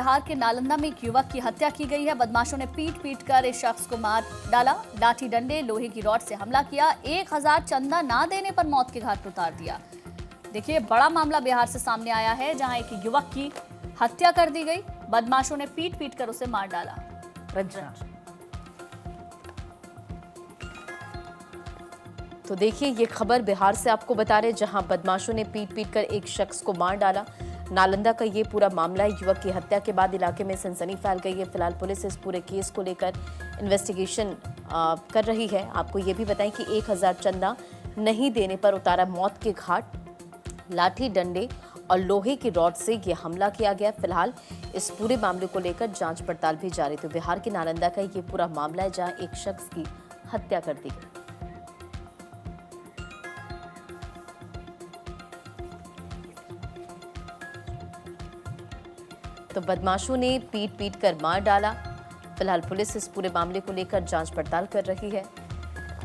बिहार के नालंदा में एक युवक की हत्या की गई है। बदमाशों ने पीट पीट कर इस शख्स को मार डाला। लाठी डंडे लोहे की रॉड से हमला किया। 1000 चंदा ना देने पर मौत के घाट उतार दिया। देखिए, बड़ा मामला बिहार से सामने आया है, जहां एक युवक की हत्या कर दी गई। बदमाशों ने पीट पीट कर उसे मार डाला। तो देखिए, ये खबर बिहार से आपको बता रहे, जहां बदमाशों ने पीट पीट कर एक शख्स को मार डाला। नालंदा का ये पूरा मामला है। युवक की हत्या के बाद इलाके में सनसनी फैल गई है। फिलहाल पुलिस इस पूरे केस को लेकर इन्वेस्टिगेशन कर रही है। आपको ये भी बताएं कि 1000 चंदा नहीं देने पर उतारा मौत के घाट। लाठी डंडे और लोहे की रॉड से ये हमला किया गया। फिलहाल इस पूरे मामले को लेकर जांच पड़ताल भी जारी। तो बिहार के नालंदा का ये पूरा मामला है, जहां एक शख्स की हत्या कर दी गई। तो बदमाशों ने पीट पीट कर मार डाला। फिलहाल पुलिस इस पूरे मामले को लेकर जांच पड़ताल कर रही है।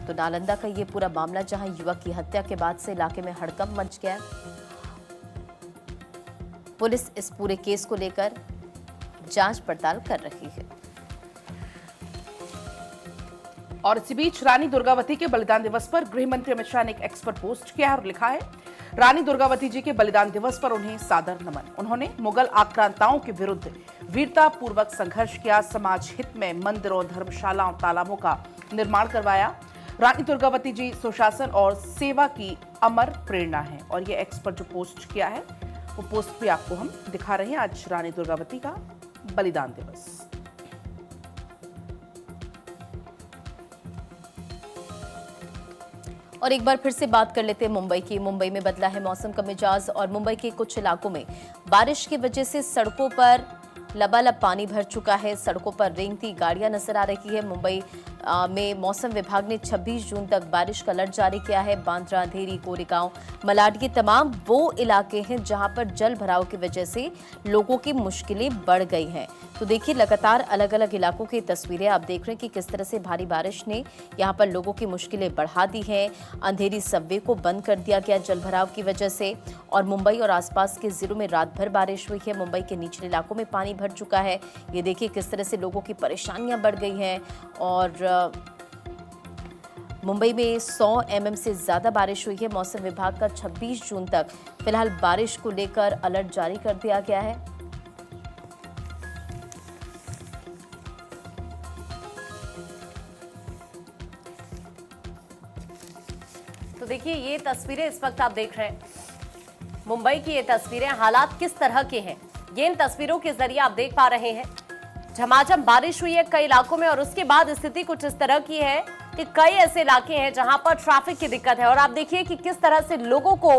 तो नालंदा का ये पूरा मामला, जहां युवक की हत्या के बाद से इलाके में हड़कंप मच गया। पुलिस इस पूरे केस को लेकर जांच पड़ताल कर रही है। और इसी बीच रानी दुर्गावती के बलिदान दिवस पर गृह मंत्री अमित शाह ने एक एक्सपर्ट पोस्ट किया है और लिखा है, रानी दुर्गावती जी के बलिदान दिवस पर उन्हें सादर नमन। उन्होंने मुगल आक्रांताओं के विरुद्ध वीरता पूर्वक संघर्ष किया, समाज हित में मंदिरों, धर्मशालाओं, तालाबों का निर्माण करवाया। रानी दुर्गावती जी सुशासन और सेवा की अमर प्रेरणा है। और ये एक्सपर्ट जो पोस्ट किया है, वो पोस्ट भी आपको हम दिखा रहे हैं। आज रानी दुर्गावती का बलिदान दिवस। और एक बार फिर से बात कर लेते हैं मुंबई की। मुंबई में बदला है मौसम का मिजाज और मुंबई के कुछ इलाकों में बारिश की वजह से सड़कों पर लबालब पानी भर चुका है। सड़कों पर रेंगती गाड़ियां नजर आ रही है। मुंबई में मौसम विभाग ने 26 जून तक बारिश का अलर्ट जारी किया है। बांद्रा, अंधेरी, कोरेगांव, मलाड ये तमाम वो इलाके हैं जहां पर जल भराव की वजह से लोगों की मुश्किलें बढ़ गई हैं। तो देखिए, लगातार अलग अलग इलाकों की तस्वीरें आप देख रहे हैं कि किस तरह से भारी बारिश ने यहां पर लोगों की मुश्किलें बढ़ा दी हैं। अंधेरी सबवे को बंद कर दिया गया जल भराव की वजह से। और मुंबई और आसपास के जिलों में रात भर बारिश हुई है। मुंबई के निचले इलाकों में पानी भर चुका है। ये देखिए किस तरह से लोगों की परेशानियां बढ़ गई हैं। और मुंबई में 100 mm से ज्यादा बारिश हुई है। मौसम विभाग का 26 जून तक फिलहाल बारिश को लेकर अलर्ट जारी कर दिया गया है। तो देखिए, ये तस्वीरें इस वक्त आप देख रहे हैं, मुंबई की ये तस्वीरें। हालात किस तरह के हैं, ये इन तस्वीरों के जरिए आप देख पा रहे हैं। झमाझम बारिश हुई है कई इलाकों में और उसके बाद स्थिति कुछ इस तरह की है कि कई ऐसे इलाके हैं जहां पर ट्रैफिक की दिक्कत है। और आप देखिए कि किस तरह से लोगों को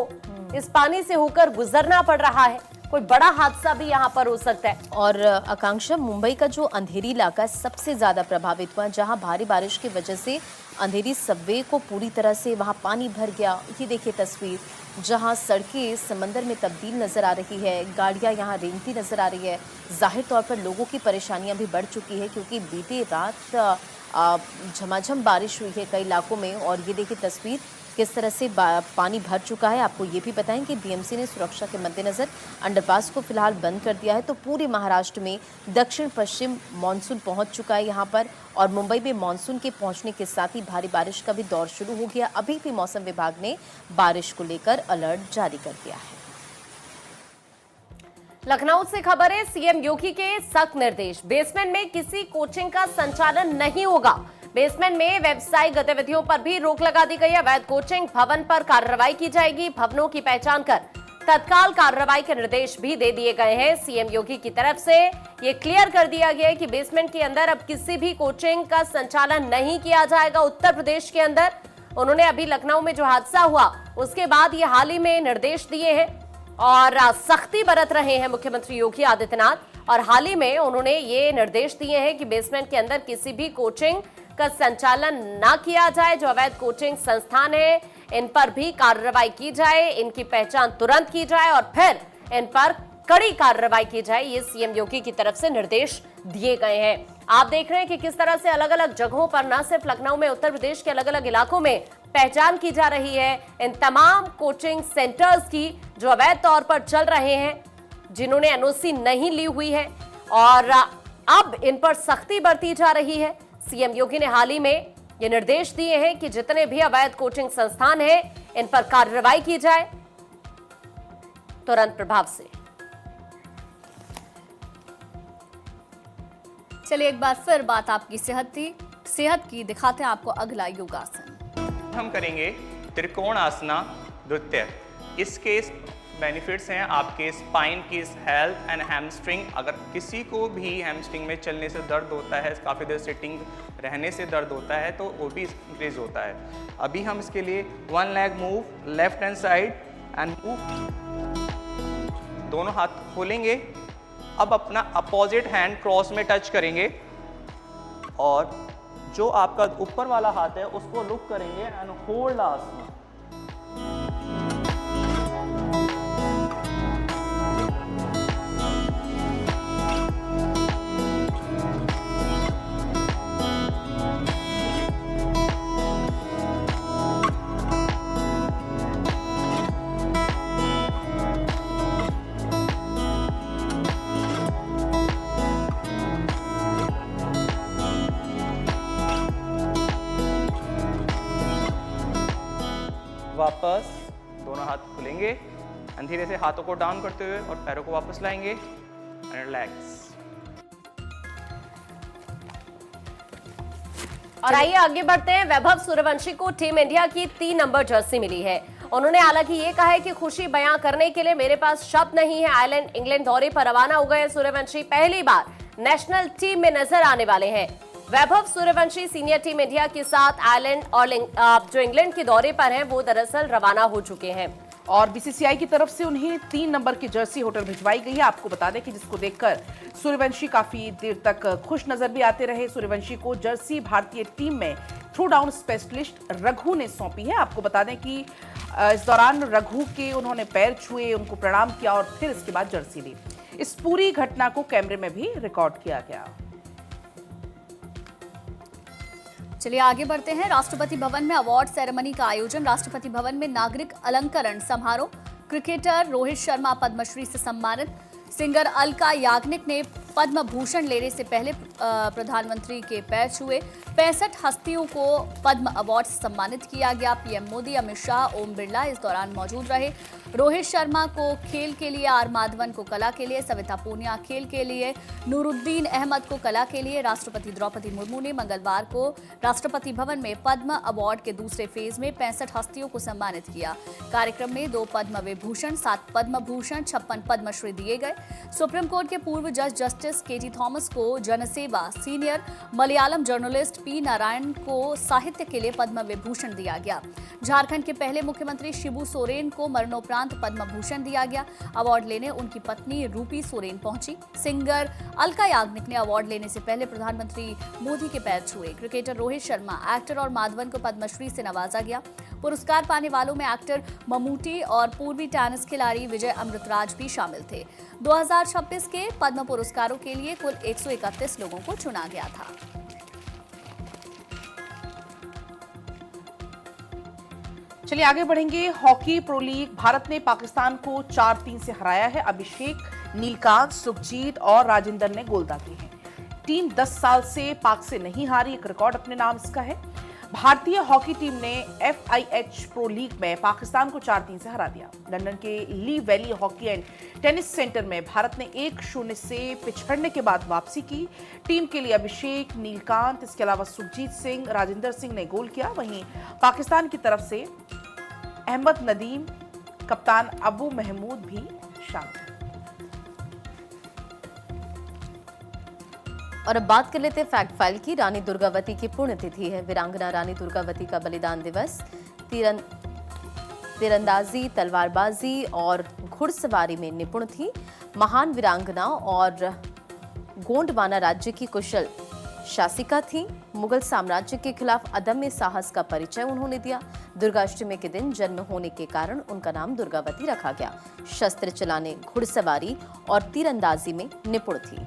इस पानी से होकर गुजरना पड़ रहा है। कोई बड़ा हादसा भी यहाँ पर हो सकता है। और आकांक्षा, मुंबई का जो अंधेरी इलाका सबसे ज्यादा प्रभावित हुआ, जहां भारी बारिश की वजह से अंधेरी सबवे को पूरी तरह से वहां पानी भर गया। ये देखिए तस्वीर, जहां सड़कें समंदर में तब्दील नजर आ रही है, गाड़ियां यहां रेंगती नजर आ रही है। जाहिर तौर पर लोगों की परेशानियां भी बढ़ चुकी है, क्योंकि बीती रात झमाझम बारिश हुई है कई इलाकों में। और ये देखिए तस्वीर, किस तरह से पानी भर चुका है। आपको ये भी बताएं कि बीएमसी ने सुरक्षा के मद्देनजर अंडरपास को फिलहाल बंद कर दिया है। तो पूरे महाराष्ट्र में दक्षिण पश्चिम मानसून पहुंच चुका है यहाँ पर। और मुंबई में मानसून के पहुंचने के साथ ही भारी बारिश का भी दौर शुरू हो गया। अभी भी मौसम विभाग ने बारिश को लेकर अलर्ट जारी कर दिया है। लखनऊ से खबर है, सीएम योगी के सख्त निर्देश। बेसमेंट में किसी कोचिंग का संचालन नहीं होगा। बेसमेंट में व्यवसायिक गतिविधियों पर भी रोक लगा दी गई है। अवैध कोचिंग भवन पर कार्रवाई की जाएगी। भवनों की पहचान कर तत्काल कार्रवाई के निर्देश भी दे दिए गए हैं। सीएम योगी की तरफ से ये क्लियर कर दिया गया है कि बेसमेंट के अंदर अब किसी भी कोचिंग का संचालन नहीं किया जाएगा। उत्तर प्रदेश के अंदर उन्होंने अभी लखनऊ में जो हादसा हुआ उसके बाद ये हाल ही में निर्देश दिए हैं और सख्ती बरत रहे हैं मुख्यमंत्री योगी आदित्यनाथ। और हाल ही में उन्होंने ये निर्देश दिए हैं कि बेसमेंट के अंदर किसी भी कोचिंग का संचालन ना किया जाए। जो अवैध कोचिंग संस्थान है, इन पर भी कार्रवाई की जाए, इनकी पहचान तुरंत की जाए और फिर इन पर कड़ी कार्रवाई की जाए। ये सीएम योगी की तरफ से निर्देश दिए गए हैं। आप देख रहे हैं कि किस तरह से अलग अलग जगहों पर, न सिर्फ लखनऊ में, उत्तर प्रदेश के अलग अलग इलाकों में पहचान की जा रही है इन तमाम कोचिंग सेंटर्स की जो अवैध तौर पर चल रहे हैं, जिन्होंने एनओसी नहीं ली हुई है। और अब इन पर सख्ती बरती जा रही है। सीएम योगी ने हाल ही में ये निर्देश दिए हैं कि जितने भी अवैध कोचिंग संस्थान हैं, इन पर कार्रवाई की जाए तुरंत प्रभाव से। चलिए एक बार फिर बात आपकी सेहत की दिखाते हैं आपको अगला योगासन। हम करेंगे त्रिकोण आसना नृत्य। इसके बेनिफिट्स हैं आपके स्पाइन की हेल्थ एंड हैमस्ट्रिंग। अगर किसी को भी हैमस्ट्रिंग में चलने से दर्द होता है, काफ़ी देर सिटिंग रहने से दर्द होता है, तो वो भी इंक्रीज होता है। अभी हम इसके लिए one leg move, left hand side and move, दोनों हाथ खोलेंगे। अब अपना अपोजिट हैंड क्रॉस में टच करेंगे और जो आपका ऊपर वाला हाथ है उसको लुक करेंगे एंड होल्ड आसना। वापस दोनों हाथ खुलेंगे, धीरे से हाथों को डाउन करते हुए और पैरों को वापस लाएंगे एंड रिलैक्स। और आइए आगे बढ़ते हैं। वैभव सूर्यवंशी को टीम इंडिया की 3 नंबर जर्सी मिली है। उन्होंने हालांकि ये कहा है कि खुशी बयां करने के लिए मेरे पास शब्द नहीं है। आयरलैंड इंग्लैंड दौरे पर रवाना हो गए सूर्यवंशी पहली बार नेशनल टीम में नजर आने वाले हैं। Vaibhav Suryavanshi senior team India के साथ आयरलैंड और जो इंग्लैंड के दौरे पर हैं वो दरअसल रवाना हो चुके हैं। और बीसीसीआई की तरफ से उन्हें 3 नंबर की जर्सी होटल भिजवाई गई है। आपको बता दें कि जिसको देखकर सूर्यवंशी काफी देर तक खुश नजर भी आते रहे। सूर्यवंशी को जर्सी भारतीय टीम में थ्रो डाउन स्पेशलिस्ट रघु ने सौंपी है। आपको बता दें कि इस दौरान रघु के उन्होंने पैर छुए, उनको प्रणाम किया और फिर इसके बाद जर्सी ली। इस पूरी घटना को कैमरे में भी रिकॉर्ड किया गया। चलिए आगे बढ़ते हैं। राष्ट्रपति भवन में अवार्ड सेरेमनी का आयोजन। राष्ट्रपति भवन में नागरिक अलंकरण समारोह। क्रिकेटर रोहित शर्मा पद्मश्री से सम्मानित। सिंगर अलका याग्निक ने पद्म भूषण लेने से पहले प्रधानमंत्री के पैर छुए। 65 हस्तियों को पद्म अवार्ड से सम्मानित किया गया। पीएम मोदी, अमित शाह, ओम बिरला इस दौरान मौजूद रहे। रोहित शर्मा को खेल के लिए, आर माधवन को कला के लिए, सविता पूनिया खेल के लिए, नूरुद्दीन अहमद को कला के लिए। राष्ट्रपति द्रौपदी मुर्मू ने मंगलवार को राष्ट्रपति भवन में पद्म अवार्ड के दूसरे फेज में 65 हस्तियों को सम्मानित किया। कार्यक्रम में 2 पद्म विभूषण, 7 पद्म भूषण, 56 पद्मश्री दिए गए। सुप्रीम कोर्ट के पूर्व जज जस्टिस केटी थॉमस को जनसेवा, senior Malayalam journalist P Narayan को साहित्य के लिए पद्म विभूषण दिया गया। झारखंड के पहले मुख्यमंत्री शिबू सोरेन को मरणोपरांत पद्म भूषण दिया गया। अवार्ड लेने उनकी पत्नी रूपी सोरेन पहुंची। सिंगर अलका याग्निक ने अवार्ड लेने से पहले प्रधानमंत्री मोदी के पैर छुए। क्रिकेटर रोहित शर्मा, एक्टर और माधवन को पद्मश्री से नवाजा गया। पुरस्कार पाने वालों में एक्टर ममूटी और पूर्वी टेनिस खिलाड़ी विजय अमृतराज भी शामिल थे। 2026 के पद्म पुरस्कारों के लिए कुल 131 लोगों को चुना गया था। चलिए आगे बढ़ेंगे। हॉकी प्रो लीग, भारत ने पाकिस्तान को 4-3 से हराया है। अभिषेक, नीलकांत, सुखजीत और राजेंद्र ने गोल दागे हैं। टीम 10 साल से पाक से नहीं हारी, एक रिकॉर्ड अपने नाम इसका है। भारतीय हॉकी टीम ने FIH प्रो लीग में पाकिस्तान को 4-3 से हरा दिया। लंदन के Lee Valley hockey and tennis centre में भारत ने 1-0 से पिछड़ने के बाद वापसी की। टीम के लिए अभिषेक, नीलकांत, इसके अलावा सुखजीत सिंह, राजेंद्र सिंह ने गोल किया। वहीं पाकिस्तान की तरफ से अहमद नदीम, कप्तान अबू महमूद भी शामिल। और अब बात कर लेते हैं फैक्ट फाइल की। रानी दुर्गावती की पुण्यतिथि है। वीरांगना रानी दुर्गावती का बलिदान दिवस। तीरंदाजी, तलवारबाजी और घुड़सवारी में निपुण थी। महान वीरांगना और गोंडवाना राज्य की कुशल शासिका थी। मुगल साम्राज्य के खिलाफ अदम्य साहस का परिचय उन्होंने दिया। दुर्गाष्टमी के दिन जन्म होने के कारण उनका नाम दुर्गावती रखा गया। शस्त्र चलाने, घुड़सवारी और तीरंदाजी में निपुण थी।